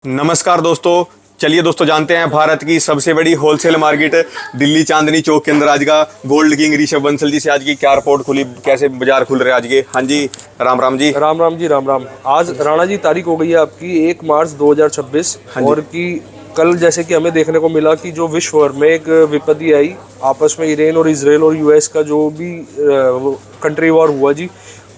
नमस्कार दोस्तों, चलिए दोस्तों जानते हैं भारत की सबसे बड़ी होलसेल मार्केट दिल्ली चांदनी चौक के अंदर आज का गोल्ड किंग ऋषभ बंसल जी से आज की क्या रिपोर्ट खुली, कैसे बाजार खुल रहे हैं आज के। हाँ जी, राम राम जी। राम राम जी, राम राम। आज राणा जी तारीख हो गई है आपकी 1 मार्च 2026 और कि कल जैसे कि हमें देखने को मिला कि जो विश्व भर में एक विपत्ति आई, आपस में ईरान और इजराइल और यूएस का जो भी कंट्री वॉर हुआ जी,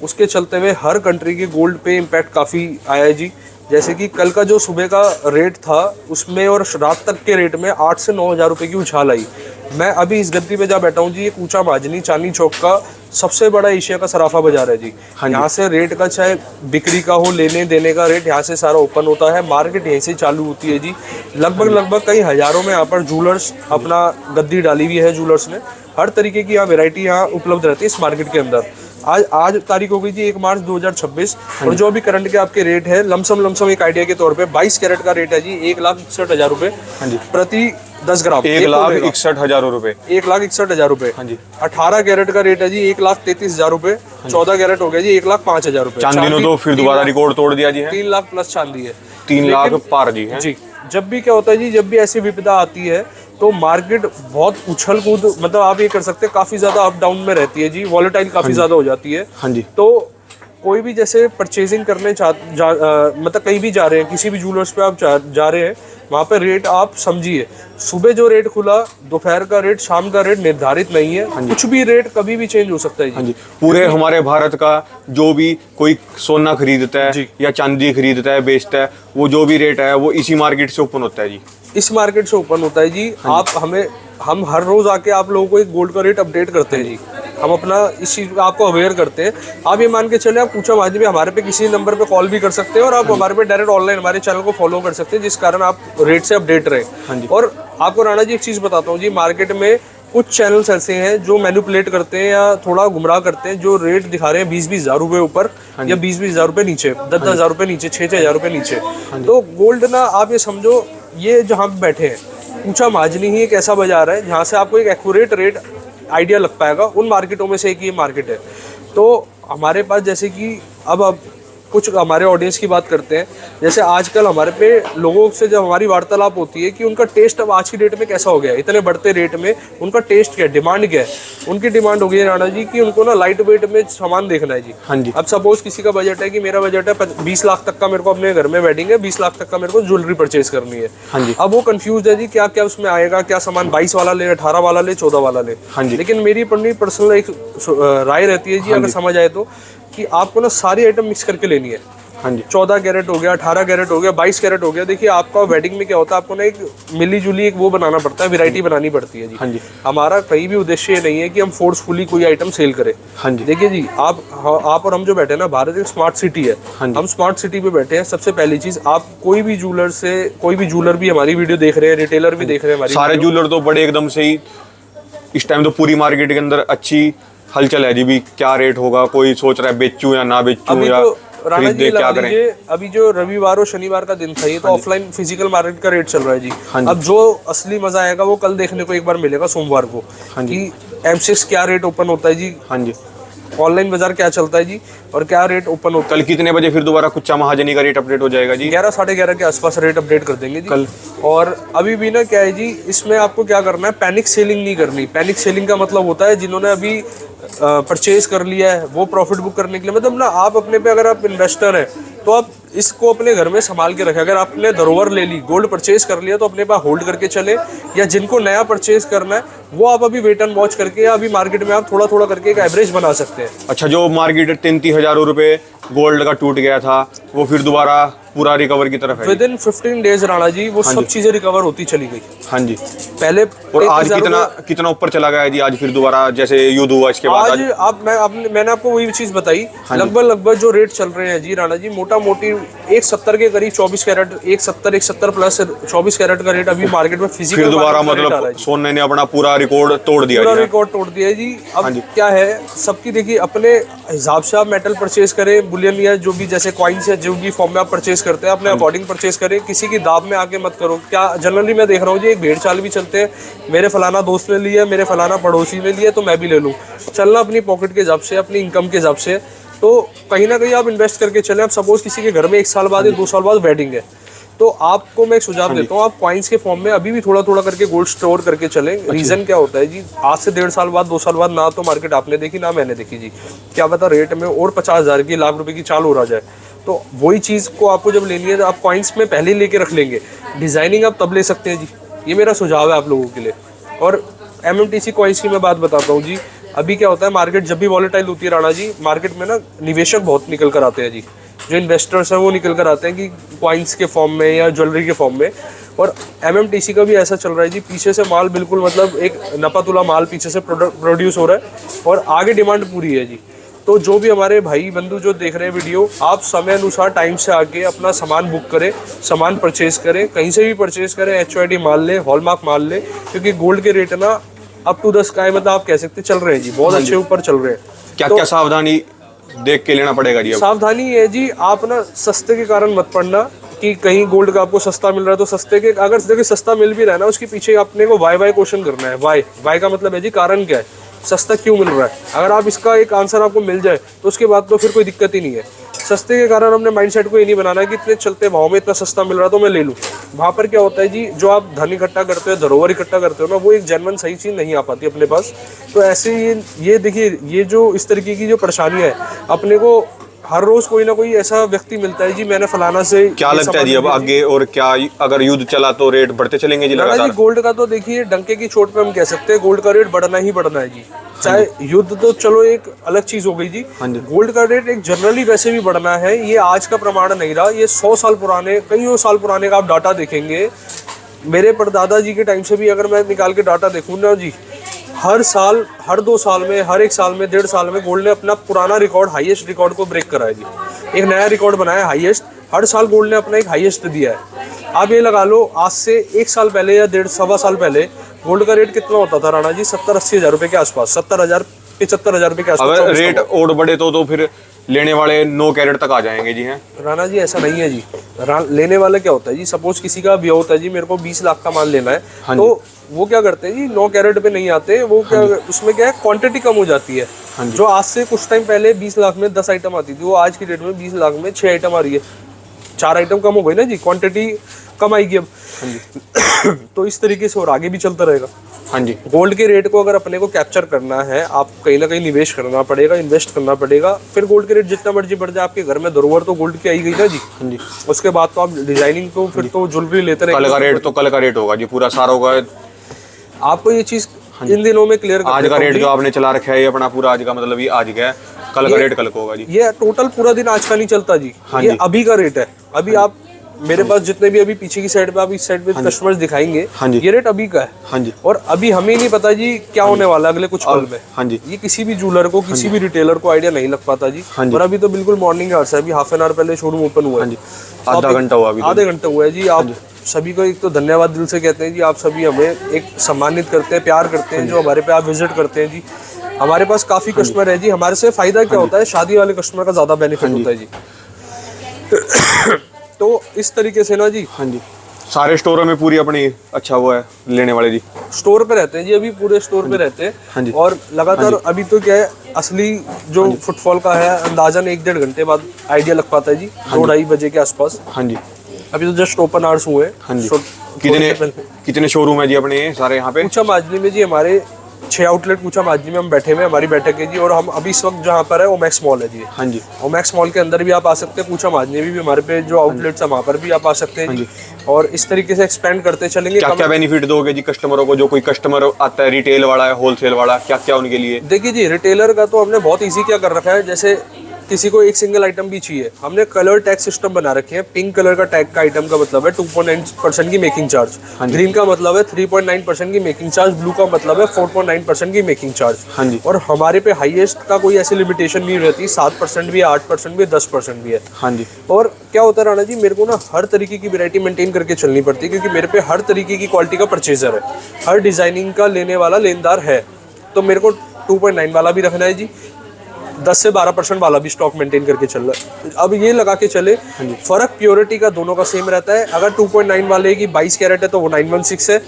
उसके चलते हुए हर कंट्री के गोल्ड पे इम्पैक्ट काफ़ी आया है जी। जैसे कि कल का जो सुबह का रेट था उसमें और रात तक के रेट में 8 से 9 हज़ार रुपये की उछाल आई। मैं अभी इस गद्दी पे जा बैठा हूँ जी, एक ऊंचा माजनी चांदनी चौक का सबसे बड़ा एशिया का सराफा बाजार है जी। यहाँ से रेट का चाहे बिक्री का हो, लेने देने का रेट यहाँ से सारा ओपन होता है। मार्केट यहीं से चालू होती है जी। लगभग कई हज़ारों में यहाँ पर जूलर्स अपना गद्दी डाली हुई है। जूलर्स ने हर तरीके की यहाँ वेरायटी यहाँ उपलब्ध रहती है इस मार्केट के अंदर। आज तारीख हो गई जी 1 मार्च 2026 और जो अभी करंट के आपके रेट है लमसम एक आइडिया के तौर पे 22 कैरेट का रेट है जी 1,61,000 रुपए प्रति 10 ग्राम। 1,61,000 रुपए। 1,61,000 रुपए। हाँ जी। 18 कैरेट का रेट है जी 1,33,000 रुपए। 14 कैरेट हो गया जी 1,05,000 रुपए। चांदी ने तो फिर दोबारा रिकॉर्ड तोड़ दिया जी है। 3 लाख प्लस चांदी है। 3 लाख पार जी है जी। जब भी क्या होता है जी, जब भी ऐसी विपदा आती है तो मार्केट बहुत उछल कूद, मतलब आप ये कर सकते हैं, काफी ज्यादा अप डाउन में रहती है जी। वॉलेटाइल काफी ज्यादा हो जाती है। हाँ जी। तो कोई भी जैसे परचेजिंग करने मतलब कहीं भी जा रहे हैं, किसी भी जूलर्स पे आप जा रहे हैं, वहाँ पे रेट आप समझिए। सुबह जो रेट खुला, दोपहर का रेट, शाम का रेट निर्धारित नहीं है। कुछ भी रेट कभी भी चेंज हो सकता है जी। हाँ जी। पूरे हमारे भारत का जो भी कोई सोना खरीदता है या चांदी खरीदता है, बेचता है, वो जो भी रेट है वो इसी मार्केट से ओपन होता है जी। इस मार्केट से ओपन होता है जी। हम हर रोज आके आप लोगों को एक गोल्ड का रेट अपडेट करते हैं जी। हम अपना इस चीज को आपको अवेयर करते हैं। आप ये मान के चले, आप पूछा माजी भी हमारे पे किसी नंबर पे कॉल भी कर सकते हैं और आप हमारे पे डायरेक्ट ऑनलाइन हमारे चैनल को फॉलो कर सकते हैं, जिस कारण आप रेट से अपडेट रहे। और आपको राणा जी एक चीज बताता हूँ जी, मार्केट में कुछ चैनल्स ऐसे हैं जो मैनिपुलेट करते हैं या थोड़ा गुमराह करते हैं, जो रेट दिखा रहे हैं 20-20 हज़ार रुपए ऊपर या 20-20 हज़ार रुपए नीचे, 10-10 हज़ार रुपए नीचे, 6-6 हज़ार रुपए नीचे। तो गोल्ड ना, आप ये समझो, ये जहाँ पे बैठे हैं ऊंचा माजनी ही एक ऐसा बाजार है जहाँ से आपको एक एक्यूरेट रेट आइडिया लग पाएगा। उन मार्केटों में से एक ये मार्केट है। तो हमारे पास जैसे कि अब कुछ हमारे ऑडियंस की बात करते हैं, जैसे आजकल हमारे पे लोगों से जब हमारी वार्तालाप होती है कि उनका टेस्ट अब आज की डेट में कैसा हो गया है, इतने बढ़ते रेट में उनका टेस्ट क्या है, डिमांड क्या है। उनकी डिमांड हो गई है राणा जी कि उनको ना लाइट वेट में सामान देखना है जी। हाँ जी। अब सपोज किसी का बजट है कि मेरा बजट है 20 लाख तक का, मेरे को अपने घर में वेडिंग है, 20 लाख तक का मेरे को ज्वेलरी परचेज करनी है। हाँ जी। अब वो कंफ्यूज है जी, क्या क्या उसमें आएगा, क्या सामान 22 वाला ले, 18 वाला ले, 14 वाला ले। हाँ जी। लेकिन मेरी अपनी पर्सनल एक राय रहती है जी, अगर समझ आए तो, कि आपको ना सारी आइटम मिक्स करके लेनी है। हाँ जी। 14 कैरेट हो गया, 18 कैरेट हो गया, 22 कैरेट हो गया। देखिए आपका वेडिंग में क्या होता है, आपको ना एक मिली जुली एक वो बनाना पड़ता है, वैरायटी बनानी पड़ती है जी। हाँ जी। हमारा कहीं भी उद्देश्य ये नहीं है कि हम फोर्सफुली कोई आइटम सेल करें। हाँ जी। देखिए जी, आप और हम जो बैठे हैं ना, भारत एक स्मार्ट सिटी है। हम स्मार्ट सिटी पे बैठे हैं। सबसे पहली चीज, आप कोई भी जूलर भी हमारी वीडियो देख रहे हैं, रिटेलर भी देख रहे हैं हमारी, सारे जूलर तो बड़े एकदम से ही इस टाइम तो पूरी मार्केट के अंदर अच्छी हलचल है जी। भी क्या रेट होगा, कोई सोच रहा है बेचूं या ना बेचूं, या राणा जी क्या करें। अभी जो रविवार और शनिवार का दिन था, ये तो ऑफलाइन फिजिकल मार्केट का रेट चल रहा है जी। अब जो असली मजा आएगा वो कल देखने को एक बार मिलेगा सोमवार को, कि M6 क्या रेट ओपन होता है जी। हाँ जी। ऑनलाइन बाजार क्या चलता है जी और क्या रेट ओपन होता है। कल कितने बजे फिर दोबारा कुछ महाजनी का रेट अपडेट हो जाएगा जी? 11 साढ़े 11 के आसपास रेट अपडेट कर देंगे जी कल। और अभी भी ना क्या है जी, इसमें आपको क्या करना है, पैनिक सेलिंग नहीं करनी। पैनिक सेलिंग का मतलब होता है जिन्होंने अभी परचेज कर लिया है वो प्रॉफिट बुक करने के लिए, मतलब ना आप अपने पे, अगर आप इन्वेस्टर हैं तो आप इसको अपने घर में संभाल के रखें। अगर आपने धरोहर ले ली, गोल्ड परचेज कर लिया, तो अपने पास होल्ड करके चले, या जिनको नया परचेज करना है वो आप अभी वेट एंड वॉच करके, या अभी मार्केट में आप थोड़ा थोड़ा करके एक एवरेज बना सकते हैं। अच्छा, जो मार्केट 33 हज़ार रुपए गोल्ड का टूट गया था, वो फिर दोबारा पूरा रिकवर की तरफ है। With in 15 days Rana ji वो सब चीजें रिकवर होती चली गई। हाँ जी। पहले और आज कितना ऊपर चला गया जी? आज फिर दोबारा जैसे युद्ध हुआ इसके बाद आज मैंने आपको वही चीज बताई। लगभग जो रेट चल रहे हैं जी राणा जी, मोटा मोटी 170 के करीब 24 कैरेट, 170 प्लस 24 कैरेट का रेट अभी मार्केट में फिजिकल फिर दोबारा, मतलब सोने ने अपना पूरा रिकॉर्ड तोड़ दिया, पूरा रिकॉर्ड तोड़ दिया जी। अब क्या है, सबकी देखिए अपने हिसाब से आप मेटल परचेज करें, बुलियन या जो भी जैसे कॉइन्स या जो भी फॉर्म में आप परचेज करते हैं, अपने अकॉर्डिंग परचेज करें। किसी की दाब में आके मत करो। क्या जनरली मैं देख रहा हूँ जी, एक भेड़ चाल भी चलते हैं, मेरे फलाना दोस्त ने लिया, मेरे फलाना पड़ोसी ने लिया, तो मैं भी ले लूँ। चलना अपनी पॉकेट के हिसाब से, अपनी इनकम के हिसाब से। तो कहीं ना कहीं आप इन्वेस्ट करके चलें। अब सपोज किसी के घर में 1 साल बाद या 2 साल बाद वेडिंग है, तो आपको मैं एक सुझाव देता हूँ, आप कॉइन्स के फॉर्म में अभी भी थोड़ा थोड़ा करके गोल्ड स्टोर करके चलें। रीजन क्या होता है जी, आज से 1.5 साल बाद 2 साल बाद ना तो मार्केट आपने देखी ना मैंने देखी जी, क्या पता रेट में और 50,000 की लाख रुपए की चाल हो रहा जाए। तो वही चीज़ को आपको जब लेनी है तो आप कॉइन्स में पहले ही लेके रख लेंगे, डिजाइनिंग आप तब ले सकते हैं जी। ये मेरा सुझाव है आप लोगों के लिए। और MMTC कॉइन्स की मैं बात बताता हूँ जी। अभी क्या होता है, मार्केट जब भी वॉलेटाइल होती है राणा जी, मार्केट में ना निवेशक बहुत निकल कर आते हैं जी। जो इन्वेस्टर्स हैं वो निकल कर आते हैं कि कॉइन्स के फॉर्म में या ज्वेलरी के फॉर्म में। और MMTC का भी ऐसा चल रहा है जी, पीछे से माल बिल्कुल मतलब एक नपातुला माल पीछे से प्रोड्यूस हो रहा है और आगे डिमांड पूरी है जी। तो जो भी हमारे भाई बंधु जो देख रहे हैं वीडियो, आप समय अनुसार टाइम से आके अपना सामान बुक करें, सामान परचेज करें, कहीं से भी परचेज करें, HYD माल लें, हॉलमार्क माल लें, क्योंकि गोल्ड के रेट ना अप टू द स्काई मतलब आप कह सकते चल रहे हैं जी, बहुत अच्छे ऊपर चल रहे हैं। क्या क्या सावधानी देख के लेना पड़ेगा जी? सावधानी है जी, आप ना सस्ते के कारण मत पड़ना कि कहीं गोल्ड का आपको सस्ता मिल रहा है तो सस्ते के, अगर देखिए सस्ता मिल भी रहा है ना, उसके पीछे अपने को वाई क्वेश्चन करना है। वाई का मतलब है जी कारण क्या है, सस्ता क्यों मिल रहा है। अगर आप इसका एक आंसर आपको मिल जाए तो उसके बाद तो फिर कोई दिक्कत ही नहीं है। सस्ते के कारण हमने माइंडसेट को ये नहीं बनाना है कि इतने चलते भाव में इतना सस्ता मिल रहा है तो मैं ले लूँ। वहाँ पर क्या होता है जी, जो आप धन इकट्ठा करते हो, धरोहर इकट्ठा करते हो ना, वो एक जेन्युइन सही चीज़ नहीं आ पाती अपने पास। तो ऐसे ये देखिए, ये जो इस तरीके की जो परेशानियाँ है, अपने को हर रोज कोई ना कोई ऐसा व्यक्ति मिलता है जी, मैंने फलाना से क्या लगता है जी अब आगे, और क्या अगर युद्ध चला तो रेट बढ़ते चलेंगे जी लगातार? जी गोल्ड का तो देखिए डंके की चोट पे हम कह सकते हैं गोल्ड का रेट बढ़ना ही बढ़ना है जी। चाहे युद्ध तो चलो एक अलग चीज हो गई जी, गोल्ड का रेट एक जनरली वैसे भी बढ़ना है। ये आज का प्रमाण नहीं रहा, ये 100 साल पुराने, कई साल पुराने का आप डाटा देखेंगे। मेरे परदादा जी के टाइम से भी अगर मैं निकाल के डाटा देखूँ ना जी, हर साल, हर 2 साल में, हर 1 साल में, 1.5 साल में गोल्ड ने अपना पुराना रिकॉर्ड, हाईएस्ट रिकॉर्ड को ब्रेक करा है जी। एक नया रिकॉर्ड बनाया हाईएस्ट, हर साल गोल्ड ने अपना एक हाईएस्ट दिया है। आप ये लगा लो, आज से 1 साल पहले या 1.5-1.25 साल पहले गोल्ड का रेट कितना होता था राणा जी? 70-80 हज़ार रुपये के आसपास, 70,000-75 हज़ार रुपये के आसपास। अगर रेट और बढ़े तो फिर लेने वाले 9 कैरेट तक आ जाएंगे जी। हैं राणा जी ऐसा नहीं है जी। लेने वाला क्या होता है जी, सपोज किसी का ब्याह होता है जी, मेरे को 20 लाख का माल लेना है, तो वो क्या करते हैं जी, 9 कैरेट पे नहीं आते। वो क्या, उसमें क्या है, क्वांटिटी कम हो जाती है। जो आज से कुछ टाइम पहले 20 लाख में 10 आइटम आती थी, वो आज की डेट में 20 लाख में 6 आइटम आ रही है। 4 आइटम कम हो गई ना जी, क्वांटिटी कम आएगी अब। तो इस तरीके से और आगे भी चलता रहेगा। हाँ जी। गोल्ड के रेट को अगर अपने को कैप्चर करना है, आप कहीं ना कहीं निवेश करना पड़ेगा, इन्वेस्ट करना पड़ेगा। फिर गोल्ड के रेट जितना मर्जी बढ़ जाए, आपके घर में धरोहर तो गोल्ड की आई गई ना जी। हाँ जी। उसके बाद तो आप डिजाइनिंग तो फिर तो ज्वेलरी लेते रहेंगे। कल का रेट तो कल का रेट होगा जी, पूरा सारा होगा। आपको ये चीज इन दिनों में क्लियर आज का रेट जो आपने चला रखा है ये अपना पूरा आज का, मतलब ये आज का है, कल का रेट कल को होगा जी। ये टोटल पूरा दिन आज का नहीं चलता जी। ये अभी का रेट है। अभी आप मेरे पास जितने भी अभी पीछे की साइड पे, आप इस साइड पे कस्टमर्स दिखाएंगे, ये रेट अभी का है। हाँ जी। और अभी हमें नहीं पता जी क्या होने वाला अगले कुछ पल में। हाँ जी। ये किसी भी ज्वेलर को, किसी भी रिटेलर को आइडिया नहीं लग पाता जी। और अभी तो बिल्कुल मॉर्निंग आवर्स है, अभी ½ एन आवर पहले शोरूम ओपन हुआ है। आधा घंटा हुआ अभी, आधे घंटे हुआ है जी। आप सभी को एक तो धन्यवाद दिल से कहते हैं जी, आप सभी हमें एक सम्मानित करते हैं, प्यार करते हैं, जो हमारे पे आप विजिट करते हैं जी। हमारे पास काफ़ी कस्टमर है जी। हमारे से फ़ायदा क्या होता है, शादी वाले कस्टमर का ज़्यादा बेनिफिट होता है जी। तो इस तरीके से ना जी। हाँ जी। सारे स्टोरों में पूरी अपनी अच्छा हुआ है लेने वाले जी, स्टोर पे रहते हैं जी, अभी पूरे स्टोर पे रहते हैं। हाँ जी। और लगातार अभी तो क्या है, असली जो फुटफॉल का है अंदाजन 1-1.5 घंटे बाद आइडिया लग पाता है जी, 2-2:30 बजे के आसपास। हाँ जी। अभी तो जस्ट ओपन आवर्स हुए हैं। हाँ जी। कितने शोरूम है जी अपने सारे यहाँ पे? पूछा माजनी में जी हमारे 6 आउटलेट पूछा माजनी में हम बैठे हुए, हमारी बैठक है जी। और हम अभी इस वक्त जहाँ पर है ओमैक्स मॉल है जी। हाँ जी। ओमैक्स मॉल के अंदर भी आप आ सकते हैं, पूछा माजनी भी हमारे पे जो आउटलेट्स है वहाँ पर भी आप आ सकते हैं जी। और इस तरीके से एक्सपेंड करते चलेंगे। क्या क्या बेनिफिट दोगे जी कस्टमरों को? जो कोई कस्टमर आता है रिटेल वाला है, होलसेल वाला, क्या क्या उनके लिए? देखिए जी, रिटेलर का तो हमने बहुत ईजी क्या कर रखा है, जैसे किसी को एक सिंगल आइटम भी चाहिए, हमने कलर टैग सिस्टम बना रखे हैं। पिंक कलर का टैग का आइटम का मतलब है 2.9% की मेकिंग चार्ज, ग्रीन का मतलब है 3.9% की मेकिंग चार्ज, ब्लू का मतलब है 4.9% की मेकिंग चार्ज। हाँ जी। और हमारे पे हाईएस्ट का कोई ऐसी लिमिटेशन नहीं रहती, 7% भी है, 8% भी है, 10% भी है। हाँ जी। और क्या होता है राणा जी, मेरे को ना हर तरीके की वैरायटी मेंटेन करके चलनी पड़ती है, क्योंकि मेरे पे हर तरीके की क्वालिटी का परचेजर है, हर डिजाइनिंग का लेने वाला लेनदार है। तो मेरे को 2.9 वाला भी रखना है जी, 10 से 12% वाला भी स्टॉक मेंटेन करके चल रहा है। अब ये लगा के चले, फर्क प्योरिटी का दोनों का सेम रहता है। अगर 2.9 वाले की 22 कैरेट है तो वो 916 है,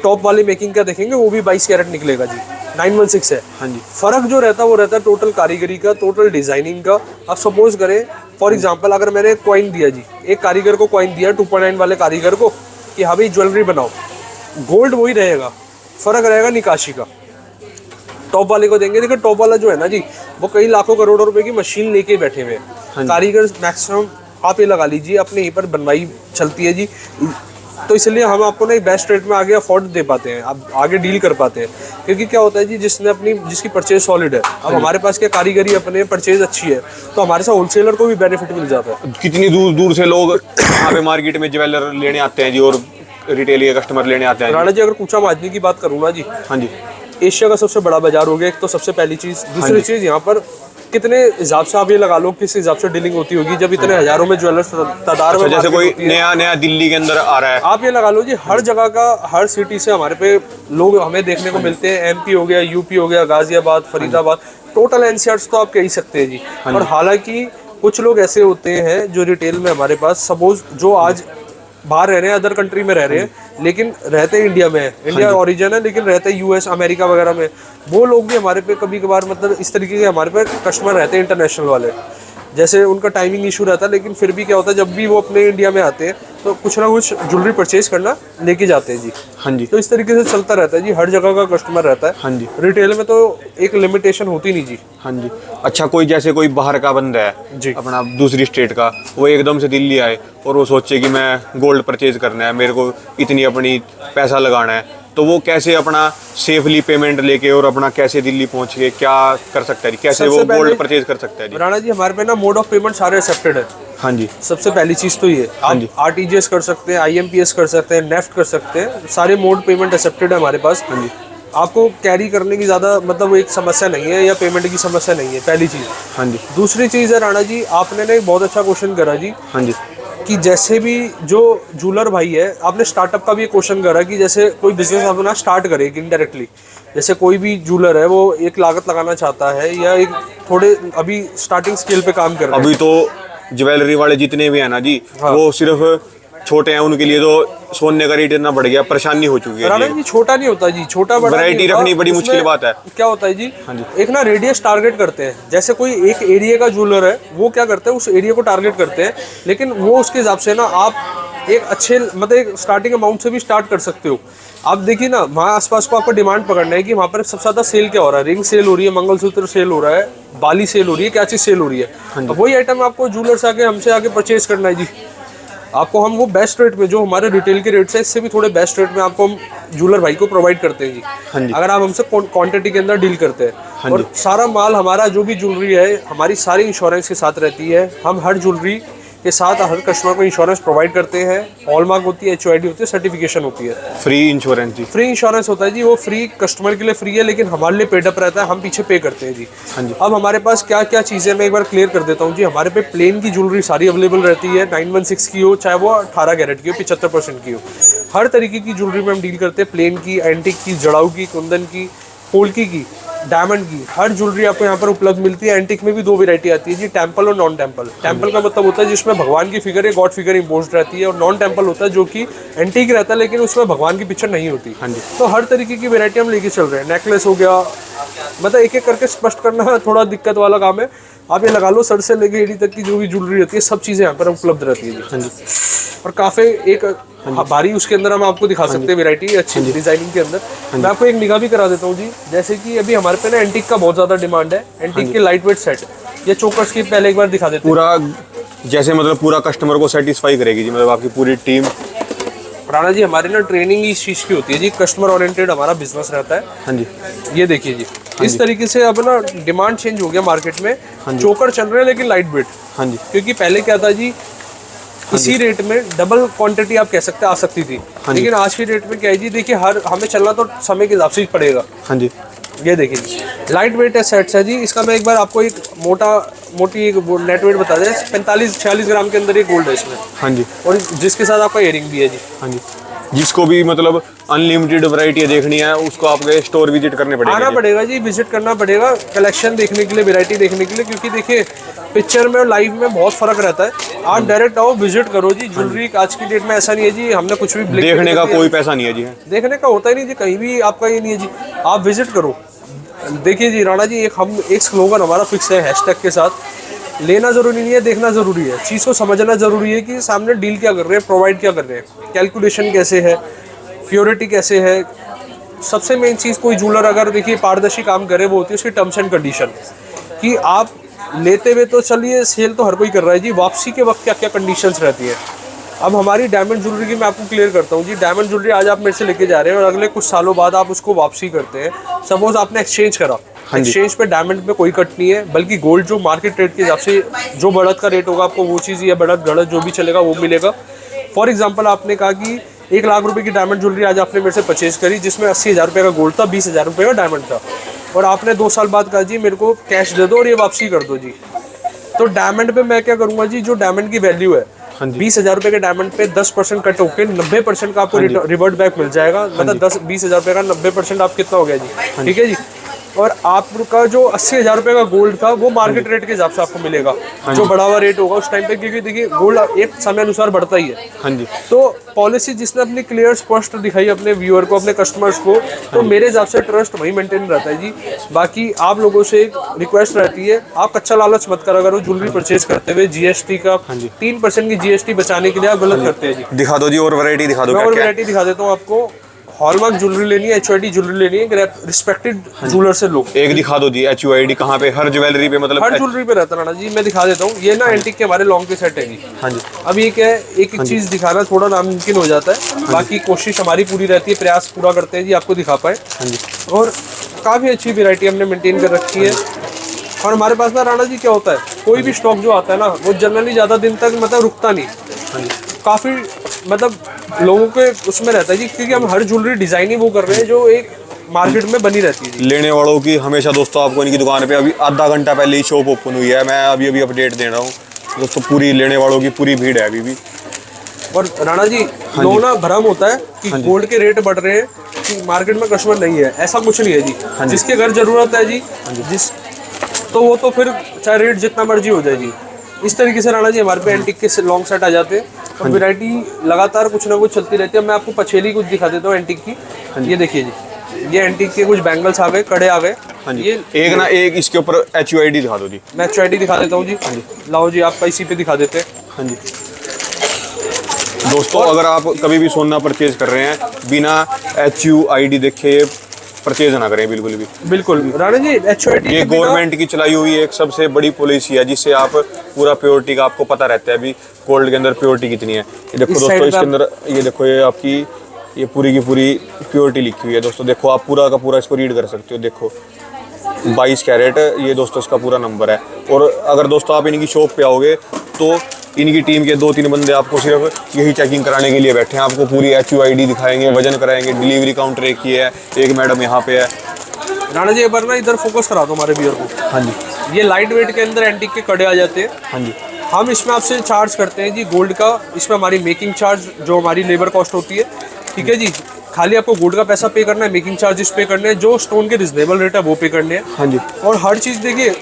टॉप वाले मेकिंग का देखेंगे वो भी 22 कैरेट निकलेगा जी, 916 है। हाँ जी। फर्क जो रहता है वो रहता है टोटल कारीगरी का, टोटल डिजाइनिंग का। अब सपोज करें फॉर एग्जांपल अगर मैंने कॉइन दिया जी, एक कारीगर को कॉइन दिया 2.9 वाले कारीगर को कि हाँ भाई ज्वेलरी बनाओ, गोल्ड वही रहेगा, फर्क रहेगा निकाशी का। टॉप वाले को देंगे, देखिए टॉप वाला जो है ना जी, वो कई लाखों करोड़ों रुपए की मशीन लेके बैठे हुए हैं। कारीगर मैक्सिमम आप ये लगा लीजिए अपने यहीं पर बनवाई चलती है जी, तो इसलिए हम आपको ना एक बेस्ट रेट में आगे अफोर्ड दे पाते हैं, आप आगे डील कर पाते हैं। क्योंकि क्या होता है जी, जिसकी परचेज सॉलिड है, अब हमारे पास क्या कारीगरी अपने परचेज अच्छी है, तो हमारे साथ होलसेलर को भी बेनिफिट मिल जाता है। कितनी दूर दूर से लोग यहाँ पे मार्केट में ज्वेलर लेने आते हैं जी, और रिटेल के कस्टमर लेने आते हैं राणा जी, अगर कूचा माजनी की बात करूँ ना जी, हाँ जी, एशिया का सबसे बड़ा बाजार हो गया एक तो, सबसे पहली चीज़। दूसरी चीज़, यहाँ पर कितने हिसाब से आप ये लगा लो किस हिसाब से डीलिंग होती होगी जब इतने हजारों में ज्वेलर्स तादाद में जैसे कोई नया दिल्ली के अंदर आ रहा है, आप ये लगा लो जी, हर जगह का, हर सिटी से हमारे पे लोग हमें देखने को मिलते हैं। एमपी हो गया, यूपी हो गया, गाजियाबाद, फरीदाबाद, टोटल एनसीआर तो आप कह ही सकते हैं जी। और हालांकि कुछ लोग ऐसे होते हैं जो रिटेल में हमारे पास, सपोज जो आज बाहर रह रहे हैं, अदर कंट्री में रह रहे हैं, लेकिन रहते इंडिया में है, इंडिया ओरिजिन है, लेकिन रहते यूएस अमेरिका वगैरह में, वो लोग भी हमारे पे कभी कभार मतलब इस तरीके के हमारे पे कस्टमर रहते हैं इंटरनेशनल वाले। जैसे उनका टाइमिंग इशू रहता है, लेकिन फिर भी क्या होता है, जब भी वो अपने इंडिया में आते हैं तो कुछ ना कुछ ज्वेलरी परचेज करना लेके जाते हैं जी। हाँ जी, तो इस तरीके से चलता रहता है जी, हर जगह का कस्टमर रहता है। हाँ जी, रिटेल में तो एक लिमिटेशन होती नहीं जी। हाँ जी। अच्छा, कोई जैसे कोई बाहर का बंदा है जी, अपना दूसरी स्टेट का, वो एकदम से दिल्ली आए और वो सोचे कि मैं गोल्ड परचेज करना है, मेरे को इतनी अपनी पैसा लगाना है, तो वो कैसे अपना सेफली पेमेंट लेके और अपना कैसे दिल्ली पहुंच के क्या कर सकता है, कैसे वो गोल्ड परचेज कर सकता है जी? राणा जी, हमारे पे ना मोड ऑफ पेमेंट सारे एक्सेप्टेड है। हाँ जी, सबसे पहली चीज तो ये, आप आरटीजीएस कर सकते हैं, आईएमपीएस कर सकते हैं, नेफ्ट कर सकते हैं, सारे मोड पेमेंट एक्सेप्टेड है हमारे पास। हाँ जी, आपको कैरी करने की ज़्यादा मतलब एक समस्या नहीं है, या पेमेंट की समस्या नहीं है, पहली चीज़। हाँ जी, दूसरी चीज़ है राणा जी, आपने ना एक बहुत अच्छा क्वेश्चन करा जी, हाँ जी, कि जैसे भी जो जूलर भाई है, आपने स्टार्टअप का भी एक क्वेश्चन करा कि जैसे कोई बिजनेस अपना स्टार्ट करे इनडायरेक्टली, जैसे कोई भी जूलर है वो एक लागत लगाना चाहता है, या एक थोड़े अभी स्टार्टिंग स्केल पे काम कर रहा है। अभी तो ज्वेलरी वाले जितने भी है ना जी, वो सिर्फ छोटे हैं, उनके लिए तो सोने का रेट इतना बढ़ गया, परेशानी हो चुकी है राणा जी। छोटा नहीं होता जी, छोटा बड़ा वैरायटी रखनी बड़ी मुश्किल बात है। क्या होता है जी, हाँ जी, एक ना रेडियस टारगेट करते हैं, जैसे कोई एक एरिया का ज्वेलर है, वो क्या करते हैं, उस एरिया को टारगेट करते हैं, लेकिन वो उसके हिसाब से ना आप एक अच्छे मतलब एक स्टार्टिंग अमाउंट से भी स्टार्ट कर सकते हो। आप देखिए ना, वहाँ आसपास को आपको डिमांड पकड़ना है कि वहाँ पर सबसे ज़्यादा सेल क्या हो रहा है, रिंग सेल हो रही है, मंगलसूत्र सेल हो रहा है, बाली सेल हो रही है, क्या चीज़ सेल हो रही है। अब वही आइटम आपको ज्वेलर्स आके हमसे आके परचेज करना है जी। आपको हम वो बेस्ट रेट में, जो हमारे रिटेल के रेट से इससे भी थोड़े बेस्ट रेट में आपको हम ज्वेलर भाई को प्रोवाइड करते हैं जी। हाँ जी, अगर आप हमसे क्वांटिटी के अंदर डील करते हैं। हाँ और सारा माल हमारा जो भी ज्वेलरी है, हमारी सारी इंश्योरेंस के साथ रहती है। हम हर ज्वेलरी के साथ हर कस्टमर को इंश्योरेंस प्रोवाइड करते हैं, हॉलमार्क होती है, HOID होती है, सर्टिफिकेशन होती है। फ्री इंश्योरेंस जी? फ्री इंश्योरेंस होता है जी, वो फ्री कस्टमर के लिए फ्री है, लेकिन हमारे लिए पेड अप रहता है, हम पीछे पे करते हैं जी। हाँ जी, अब हमारे पास क्या क्या चीज़ें मैं एक बार क्लियर कर देता हूँ जी। हमारे पे प्लेन की ज्वेलरी सारी अवेलेबल रहती है, 916 की हो, चाहे वो 18 कैरेट की हो, 75% की हो, हर तरीके की ज्वेलरी में हम डील करते हैं। प्लेन की, एंटिक की, जड़ाऊ की, कुंदन की, पोल्की की, डायमंड की, हर ज्वेलरी आपको यहाँ पर उपलब्ध मिलती है। एंटिक में भी दो वैरायटी आती है जी, टेम्पल और नॉन टेम्पल। टेम्पल का मतलब होता है जिसमें भगवान की फिगर या गॉड फिगर इम्पोज्ड रहती है, और नॉन टेम्पल होता है जो कि एंटिक रहता है लेकिन उसमें भगवान की पिक्चर नहीं होती। हाँ जी, तो हर तरीके की वैरायटी हम लेके चल रहे हैं। नेकलेस हो गया, मतलब एक एक करके स्पष्ट करना थोड़ा दिक्कत वाला काम है। आप ये लगा लो, सर से लेके एड़ी तक की जो भी ज्वेलरी रहती है, सब चीज़ें यहाँ पर उपलब्ध रहती है जी। हाँ जी, और काफ़ी एक भारी उसके अंदर हम आपको दिखा सकते हैं वैरायटी अच्छी डिजाइनिंग के अंदर। मैं आपको एक निगाह भी करा देता हूँ जी। जैसे कि अभी हमारे पे ना एंटीक का बहुत ज़्यादा डिमांड है। एंटीक के लाइट वेट सेट या चोकर्स की पहले एक बार दिखा देते हैं। पूरा जैसे मतलब पूरा कस्टमर को सेटिस्फाई करेगी जी, मतलब आपकी पूरी टीम? राणा जी, हमारी ना ट्रेनिंग इस चीज़ की होती है जी, कस्टमर ओरिएंटेड हमारा बिजनेस रहता है। हाँ जी, ये देखिए जी, इस तरीके से अब ना डिमांड चेंज हो गया मार्केट में। चोकर चल रहे हैं लेकिन लाइट वेट, हाँ जी, क्योंकि पहले क्या था जी, इसी रेट में डबल क्वांटिटी आप कह सकते हैं आ सकती थी, लेकिन आज की डेट में क्या है जी, देखिए हर हमें चलना तो समय के हिसाब से ही पड़ेगा। हाँ जी, ये देखिए जी, लाइट वेट है सेट्स है जी। इसका मैं एक बार आपको एक मोटी एक नेट वेट बता दें, 45-46 ग्राम के अंदर ये गोल्ड है इसमें। हाँ जी, और जिसके साथ आपका इयरिंग भी है जी। हाँ जी, जिसको भी मतलब अनलिमिटेड वैरायटी देखनी है उसको आपके स्टोर विजिट करने पड़ेगा, आना पड़ेगा जी, विजिट करना पड़ेगा कलेक्शन देखने के लिए, वैरायटी देखने के लिए। क्योंकि देखिए पिक्चर में और लाइव में बहुत फर्क रहता है। आप डायरेक्ट आओ, विजिट करो जी। ज्वेलरी आज की डेट में ऐसा नहीं है जी, हमने कुछ भी देखने का कोई पैसा नहीं है जी, देखने का होता ही नहीं जी, कहीं भी आपका ये नहीं है जी। आप विजिट करो, देखिए जी। राणा जी, एक स्लोगन हमारा फिक्स है हैशटैग के साथ लेना ज़रूरी नहीं है, देखना ज़रूरी है। चीज़ को समझना ज़रूरी है कि सामने डील क्या कर रहे हैं, प्रोवाइड क्या कर रहे हैं, कैलकुलेशन कैसे है, प्योरिटी कैसे है। सबसे मेन चीज़ कोई जूलर अगर देखिए पारदर्शी काम करे वो होती है उसकी टर्म्स एंड कंडीशन, कि आप लेते हुए तो चलिए सेल तो हर कोई कर रहा है जी, वापसी के वक्त क्या क्या कंडीशंस रहती है। अब हमारी डायमंड ज्वेलरी की मैं आपको क्लियर करता हूँ जी। डायमंड ज्वेलरी आज आप मेरे से लेके जा रहे हैं और अगले कुछ सालों बाद आप उसको वापसी करते हैं। सपोज आपने एक्सचेंज करा, एक्सचेंज पे डायमंड पे कोई कट नहीं है, बल्कि गोल्ड जो मार्केट रेट के हिसाब से जो बढ़त का रेट होगा आपको वो चीज़ या बढ़त गढ़त जो भी चलेगा वो मिलेगा। फॉर एग्जाम्पल आपने कहा कि 1 लाख रुपए की डायमंड ज्वेलरी आज आपने मेरे से परचेज करी, जिसमें 80,000 रुपये का गोल्ड था, 20,000 रुपये का डायमंड था, और आपने 2 साल बाद कहा जी मेरे को कैश दे दो और ये वापसी कर दो जी। तो डायमंड पे मैं क्या करूंगा जी, जो डायमंड की वैल्यू है 20,000 रुपये के डायमंड पे 10% कट होकर 90% का आपको रिवर्ट बैक मिल जाएगा। मतलब 20,000 रुपये का 90% आप कितना हो गया जी, ठीक है जी। और आपका जो 80,000 रुपये का गोल्ड था वो मार्केट रेट के हिसाब से आपको मिलेगा, जो बढ़ा हुआ रेट होगा उस टाइम पे, क्योंकि देखिए गोल्ड एक समय अनुसार बढ़ता ही है। हाँ जी। तो पॉलिसी जिसने अपनी क्लियर स्पष्ट दिखाई अपने व्यूअर को, अपने कस्टमर्स को, तो मेरे हिसाब से ट्रस्ट वही मेंटेन रहता है जी। बाकी आप लोगों से एक रिक्वेस्ट रहती है, आप कच्चा लालच मत करा करो ज्वेलरी परचेज करते हुए। जीएसटी का 3% की जीएसटी बचाने के लिए आप गलत करते हैं जी। दिखा दो जी और वैरायटी दिखा दो। मैं और वैरायटी दिखा देता हूँ आपको। हॉलमार्क ज्वेलरी लेनी है, HUID ज्वेलरी लेनी है, रिस्पेक्टेड ज्वेलर से लो। एक दिखा दो जी, HUID कहाँ पे? हर ज्वेलरी पे मतलब? हर ज्वेलरी पे रहता है ना जी। मैं दिखा देता हूँ, ये ना एंटीक के हमारे लॉन्ग के सेट है जी। हाँ जी। अब ये क्या है, एक एक चीज दिखाना थोड़ा नामुमकिन हो जाता है, बाकी कोशिश हमारी पूरी रहती है, प्रयास पूरा करते हैं जी आपको दिखा पाए। हाँ जी। और काफी अच्छी वैरायटी हमने मेंटेन कर रखी है। और हमारे पास ना राणा जी क्या होता है, कोई भी स्टॉक जो आता है ना वो जनरली ज्यादा दिन तक मतलब रुकता नहीं। काफी मतलब लोगों के उसमें रहता है जी, क्योंकि हम हर ज्वेलरी डिजाइन ही वो कर रहे हैं जो एक मार्केट में बनी रहती है। लेने वालों की हमेशा दोस्तों आपको इनकी दुकान पे अभी आधा घंटा पहले ही शॉप ओपन हुई है, मैं अभी अभी अपडेट दे रहा हूँ दोस्तों। पूरी लेने वालों की पूरी भीड़ है अभी भी। और राणा जी लोगों ना भ्रम होता है कि गोल्ड के रेट बढ़ रहे हैं कि मार्केट में कस्टमर नहीं है, ऐसा कुछ नहीं है जी। जिसके घर जरूरत है जी, जिस तो वो तो फिर चाहे रेट जितना मर्जी हो जाए जी। इस तरीके से राणा जी हमारे पे एंटीक के लॉन्ग सेट आ जाते हैं। अब वैरायटी लगातार कुछ ना कुछ चलती रहती है। मैं आपको पछेली कुछ दिखा देता हूँ एंटीक की। ये देखिए जी, ये एंटीक के कुछ बैंगल्स आ गए, कड़े आ गए। हाँ जी। ये एक ना एक इसके ऊपर HUID दिखा दो जी। मैं HUID दिखा देता हूँ जी। लाओ जी, आपका इसी पे दिखा देते हैं। हाँ जी। दोस्तों अगर आप कभी भी सोना परचेज कर रहे हैं बिना HUID देखे परचेज ना करें बिल्कुल भी। बिल्कुल राणा जी, HUID ये गवर्नमेंट की चलाई हुई एक सबसे बड़ी पॉलिसी है, जिससे आप पूरा प्योरिटी का आपको पता रहता है अभी गोल्ड के अंदर प्योरिटी कितनी है। ये देखो दोस्तों, इसके अंदर ये देखो, ये आपकी ये पूरी की पूरी प्योरिटी लिखी हुई है दोस्तों। देखो आप पूरा का पूरा इसको रीड कर सकते हो। देखो 22 कैरेट ये दोस्तों इसका पूरा नंबर है। और अगर दोस्तों आप इनकी शॉप पे आओगे तो इनकी टीम के 2-3 बंदे आपको सिर्फ यही चेकिंग कराने के लिए बैठे हैं। आपको पूरी HUID दिखाएंगे, वजन कराएंगे। डिलीवरी काउंटर एक ही है, एक मैडम यहाँ पे है। राणा जी एक बार ना इधर फोकस करा दो हमारे व्यूअर को। हाँ जी। ये लाइट वेट के अंदर एंटीक के कड़े आ जाते हैं। हाँ जी। हम इसमें आपसे चार्ज करते हैं जी गोल्ड का, इसमें हमारी मेकिंग चार्ज जो हमारी लेबर कॉस्ट होती है, ठीक है जी। खाली आपको गोल्ड का पैसा पे करना है, मेकिंग चार्जेस पे करने हैं, जो स्टोन के रिजनेबल रेट है वो पे करने हैं। हाँ जी। और हर चीज़ देखिए,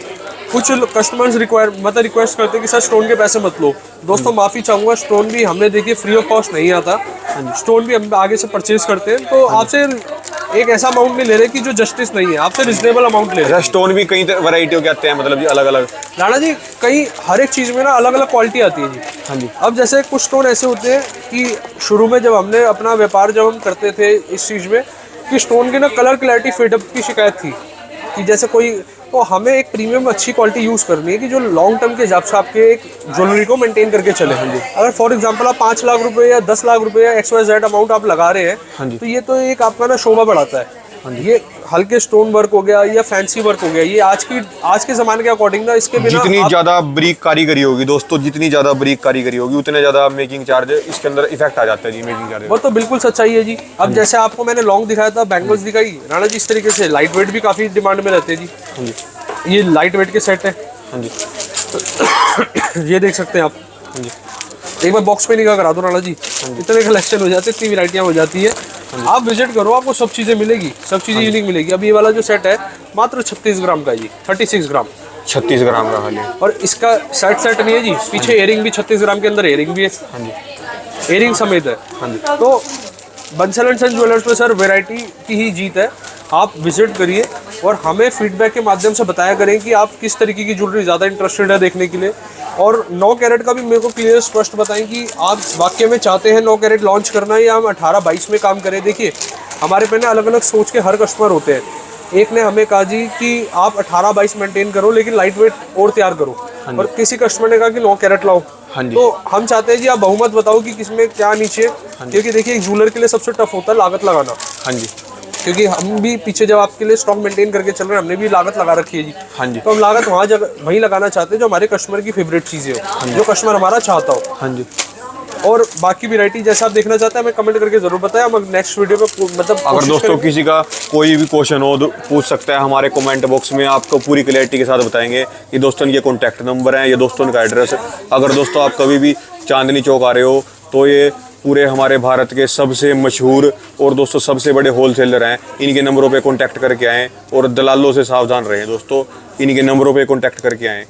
कुछ कस्टमर्स रिक्वेस्ट करते हैं कि सर स्टोन के पैसे मत लो। दोस्तों माफ़ी चाहूँगा, स्टोन भी हमने देखिए फ्री ऑफ कॉस्ट नहीं आता। स्टोन भी हम आगे से परचेज करते हैं, तो आपसे एक ऐसा अमाउंट नहीं ले रहे कि जो जस्टिस नहीं है, आपसे रिजनेबल अमाउंट ले रहे हैं। स्टोन भी कई वैरायटियों के आते हैं, मतलब जी अलग अलग। राणा जी कई हर एक चीज़ में ना अलग अलग क्वालिटी आती है जी। हाँ जी। अब जैसे कुछ स्टोन ऐसे होते हैं कि शुरू में जब हमने अपना व्यापार जब हम करते थे इस चीज़ में, कि स्टोन की ना कलर क्लैरिटी फेडअप की शिकायत थी कि जैसे कोई, तो हमें एक प्रीमियम अच्छी क्वालिटी यूज़ करनी है कि जो लॉन्ग टर्म के हिसाब से आपके एक ज्वेलरी को मेंटेन करके चले। अगर फॉर एग्जांपल आप 5 लाख रुपए या 10 लाख रुपए या XYZ अमाउंट आप लगा रहे हैं, तो ये तो एक आपका ना शोभा बढ़ाता है। ये हल्के स्टोन वर्क हो गया या फैंसी वर्क हो गया, ये आज के ज़माने के अकॉर्डिंग ना इसके बिना जितनी ज़्यादा ब्रीक कारीगरी होगी दोस्तों, जितनी ज़्यादा ब्रीक कारीगरी होगी उतने ज़्यादा मेकिंग चार्ज इसके अंदर इफेक्ट आ जाता है जी, मेकिंग चार्ज। वो तो बिल्कुल सच्चाई है जी। अब जैसे आपको मैंने लॉन्ग दिखाया था, बैंगल्स दिखाई राणा जी, इस तरीके से लाइट वेट भी काफ़ी डिमांड में रहते हैं जी। हाँ जी। ये लाइट वेट के सेट है। हाँ जी। ये देख सकते हैं आप। हाँ जी। एक बार बॉक्स पे निकाह करा दो राणा जी, इतने कलेक्शन हो जाते हैं, इतनी वैरायटियाँ हो जाती है। आप विजिट करो, आपको सब चीज़ें मिलेगी, सब चीज़ें यूनिक मिलेगी। अब ये वाला जो सेट है मात्र 36 ग्राम का जी, 36 ग्राम, 36 ग्राम का खाली। और इसका सेट नहीं है जी, पीछे इयरिंग भी 36 ग्राम के अंदर इयरिंग भी है। हाँ जी। इयरिंग समेत है। हाँ जी। तो बंसल एंड सन ज्वेलर्स पे सर वैरायटी की ही जीत है। आप विजिट करिए, और हमें फीडबैक के माध्यम से बताया करें कि आप किस तरीके की ज्वेलरी ज़्यादा इंटरेस्टेड है देखने के लिए। और 9 कैरेट का भी मेरे को क्लियर स्पष्ट बताएं कि आप वाकई में चाहते हैं 9 कैरेट लॉन्च करना है या हम 18-22 में काम करें। देखिए हमारे पे ना अलग अलग सोच के हर कस्टमर होते हैं। एक ने हमें कहा जी कि आप 18-22 मेंटेन करो लेकिन लाइट वेट और तैयार करो, और किसी कस्टमर ने कहा कि 9 कैरेट लाओ। हाँ जी। तो हम चाहते हैं जी आप बहुमत बताओ कि किसमें क्या नीचे, क्योंकि देखिए एक ज्वेलर के लिए सबसे टफ होता है लागत लगाना। हाँ जी। क्योंकि हम भी पीछे जब आपके लिए स्टॉक मेंटेन करके चल रहे हैं, हमने भी लागत लगा रखी है जी। हाँ जी। तो हम लागत वहीं लगाना चाहते हैं जो हमारे कस्टमर की फेवरेट चीज़ें हो, जो कस्टमर हमारा चाहता हो। हाँ जी। और बाकी वैरायटी जैसा आप देखना चाहते हैं हमें कमेंट करके जरूर बताएं, हम नेक्स्ट वीडियो में मतलब अगर दोस्तों किसी का कोई भी क्वेश्चन हो तो पूछ सकता है हमारे कमेंट बॉक्स में, आपको पूरी क्लैरिटी के साथ बताएंगे। ये दोस्तों इनके कॉन्टैक्ट नंबर हैं, ये दोस्तों इनका एड्रेस है। अगर दोस्तों आप कभी भी चांदनी चौक आ रहे हो तो ये पूरे हमारे भारत के सबसे मशहूर और दोस्तों सबसे बड़े होलसेलर हैं। इनके नंबरों पे कॉन्टैक्ट करके आएँ और दलालों से सावधान रहें दोस्तों, इनके नंबरों पे कॉन्टैक्ट करके आएँ।